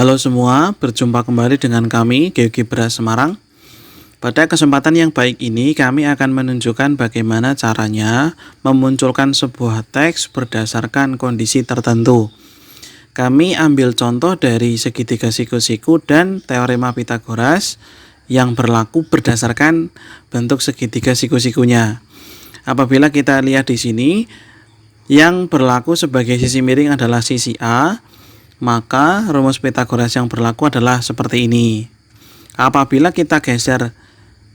Halo semua, berjumpa kembali dengan kami, GeoGebra Semarang. Pada kesempatan yang baik ini, kami akan menunjukkan bagaimana caranya memunculkan sebuah teks berdasarkan kondisi tertentu. Kami ambil contoh dari segitiga siku-siku dan teorema Pitagoras yang berlaku berdasarkan bentuk segitiga siku-sikunya. Apabila kita lihat di sini, yang berlaku sebagai sisi miring adalah sisi A, maka rumus Pitagoras yang berlaku adalah seperti ini. Apabila kita geser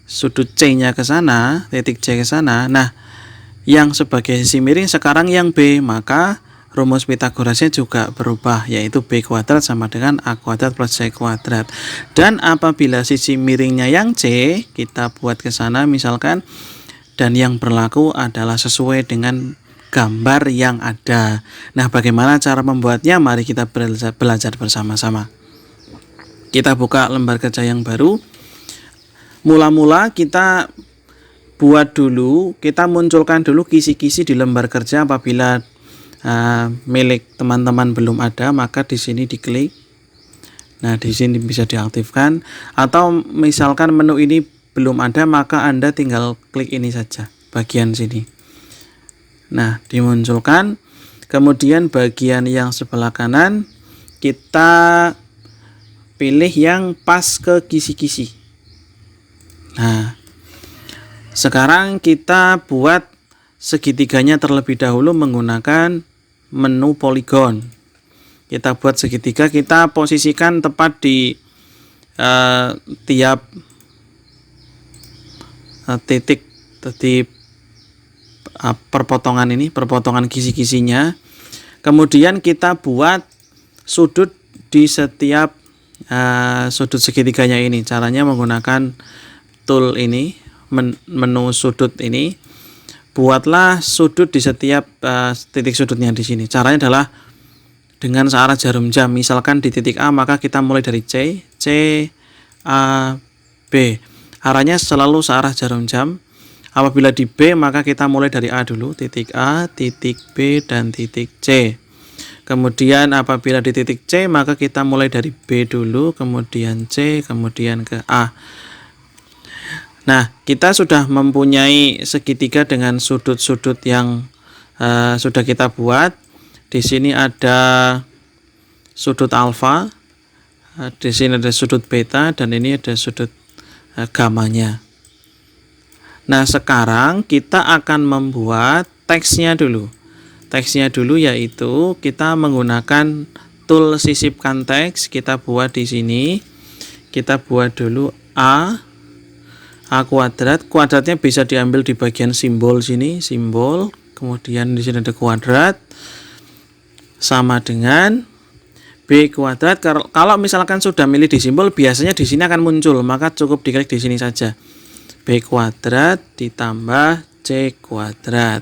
sudut C-nya ke sana, titik C ke sana, nah yang sebagai sisi miring sekarang yang B, maka rumus Pitagorasnya juga berubah, yaitu B kuadrat sama dengan A kuadrat plus C kuadrat. Dan apabila sisi miringnya yang C, kita buat ke sana misalkan, dan yang berlaku adalah sesuai dengan gambar yang ada. Nah, bagaimana cara membuatnya? Mari kita belajar bersama-sama. Kita buka lembar kerja yang baru. Mula-mula kita buat dulu, kita munculkan dulu kisi-kisi di lembar kerja. Apabila milik teman-teman belum ada, maka di sini diklik. Nah, di sini bisa diaktifkan. Atau misalkan menu ini belum ada, maka Anda tinggal klik ini saja, bagian sini. Nah, dimunculkan. Kemudian bagian yang sebelah kanan kita pilih yang pas ke kisi-kisi. Nah, sekarang kita buat segitiganya terlebih dahulu menggunakan menu poligon. Kita buat segitiga, kita posisikan tepat di tiap titik perpotongan ini, perpotongan kisi-kisinya. Kemudian kita buat sudut di setiap sudut segitiganya ini. Caranya menggunakan tool ini, menu sudut ini. Buatlah sudut di setiap titik sudutnya di sini. Caranya adalah dengan searah jarum jam. Misalkan di titik A, maka kita mulai dari C, A, B. Arahnya selalu searah jarum jam. Apabila di B, maka kita mulai dari A dulu, titik A, titik B, dan titik C. Kemudian apabila di titik C, maka kita mulai dari B dulu, kemudian C, kemudian ke A. Nah, kita sudah mempunyai segitiga dengan sudut-sudut yang sudah kita buat. Di sini ada sudut alfa, di sini ada sudut beta, dan ini ada sudut gamanya. Nah, sekarang kita akan membuat teksnya dulu. Teksnya dulu yaitu kita menggunakan tool sisipkan teks. Kita buat di sini. Kita buat dulu A kuadrat. Kuadratnya bisa diambil di bagian simbol sini, simbol. Kemudian di sini ada kuadrat sama dengan B kuadrat. Kalau misalkan sudah milih di simbol, biasanya di sini akan muncul, maka cukup diklik di sini saja. B kuadrat ditambah C kuadrat.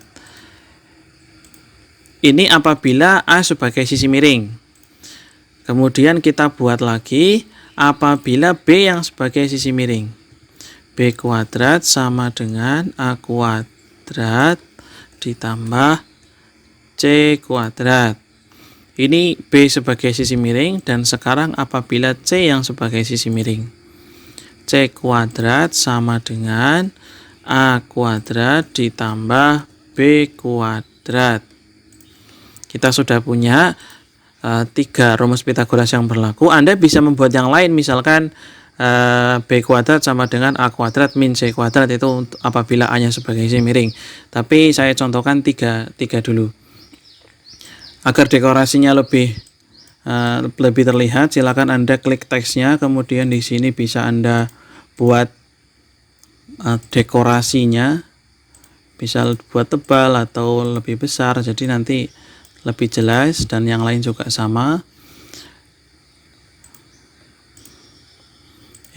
Ini apabila A sebagai sisi miring. Kemudian kita buat lagi apabila B yang sebagai sisi miring. B kuadrat sama dengan A kuadrat ditambah C kuadrat. Ini B sebagai sisi miring, dan sekarang apabila C yang sebagai sisi miring. C kuadrat sama dengan A kuadrat ditambah B kuadrat. Kita sudah punya 3 rumus Pitagoras yang berlaku. Anda bisa membuat yang lain, misalkan B kuadrat sama dengan A kuadrat min C kuadrat, itu apabila A nya sebagai sisi miring. Tapi saya contohkan 3 dulu. Agar dekorasinya lebih terlihat, silakan Anda klik teksnya, kemudian di sini bisa Anda buat dekorasinya, bisa buat tebal atau lebih besar, jadi nanti lebih jelas, dan yang lain juga sama.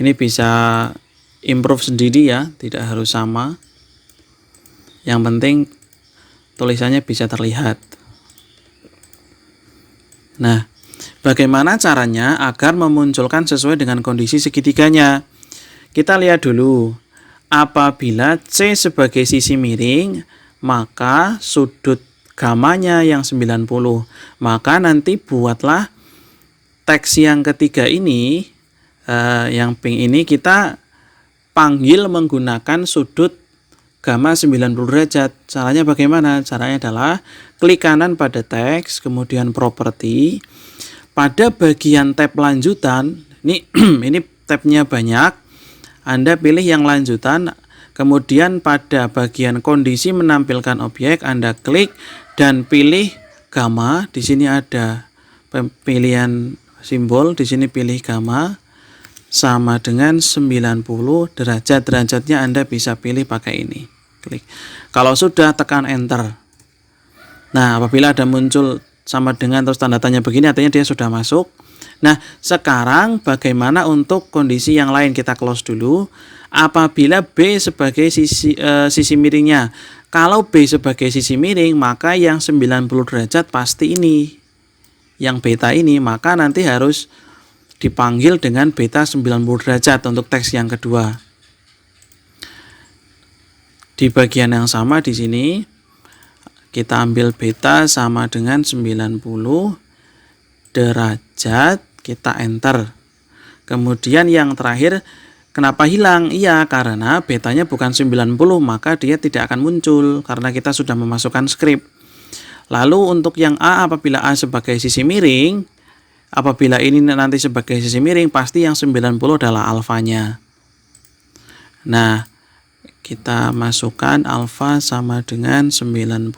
Ini bisa improve sendiri ya, tidak harus sama. Yang penting tulisannya bisa terlihat. Nah, bagaimana caranya agar memunculkan sesuai dengan kondisi segitiganya? Kita lihat dulu. Apabila C sebagai sisi miring, maka sudut gamanya yang 90. Maka nanti buatlah teks yang ketiga ini, yang pink ini kita panggil menggunakan sudut gamma 90 derajat. Caranya bagaimana? Caranya adalah klik kanan pada teks, kemudian properti. Pada bagian tab lanjutan, ini tabnya banyak. Anda pilih yang lanjutan, kemudian pada bagian kondisi menampilkan objek, Anda klik dan pilih gamma. Di sini ada pilihan simbol, di sini pilih gamma sama dengan 90 derajat. Derajatnya Anda bisa pilih pakai ini. Klik. Kalau sudah, tekan enter. Nah, apabila ada muncul sama dengan terus tanda tanya begini, artinya dia sudah masuk. Nah, sekarang bagaimana untuk kondisi yang lain? Kita close dulu. Apabila B sebagai sisi miringnya. Kalau B sebagai sisi miring, maka yang 90 derajat pasti ini. Yang beta ini, maka nanti harus dipanggil dengan beta 90 derajat untuk teks yang kedua. Di bagian yang sama di sini, kita ambil beta sama dengan 90 derajat, kita enter. Kemudian yang terakhir, kenapa hilang? Iya, karena betanya bukan 90, maka dia tidak akan muncul karena kita sudah memasukkan skrip. Lalu untuk yang A, apabila A sebagai sisi miring, apabila ini nanti sebagai sisi miring, pasti yang 90 adalah alfanya. Nah, kita masukkan alfa sama dengan 90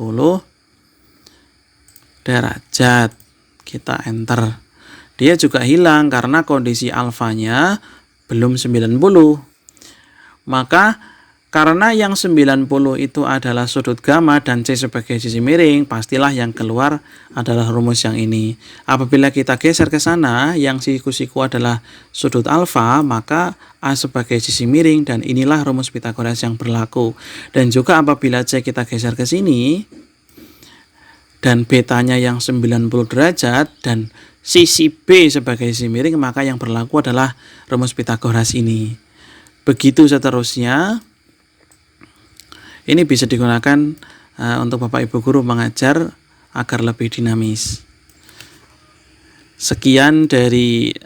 derajat. Kita enter. Dia juga hilang karena kondisi alfanya belum 90. Maka karena yang 90 itu adalah sudut gamma dan C sebagai sisi miring, pastilah yang keluar adalah rumus yang ini. Apabila kita geser ke sana, yang siku-siku adalah sudut alfa, maka A sebagai sisi miring, dan inilah rumus Pythagoras yang berlaku. Dan juga apabila C kita geser ke sini, dan betanya yang 90 derajat, dan sisi B sebagai sisi miring, maka yang berlaku adalah rumus Pythagoras ini. Begitu seterusnya. Ini bisa digunakan untuk Bapak Ibu Guru mengajar agar lebih dinamis. Sekian dari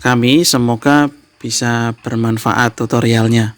kami, semoga bisa bermanfaat tutorialnya.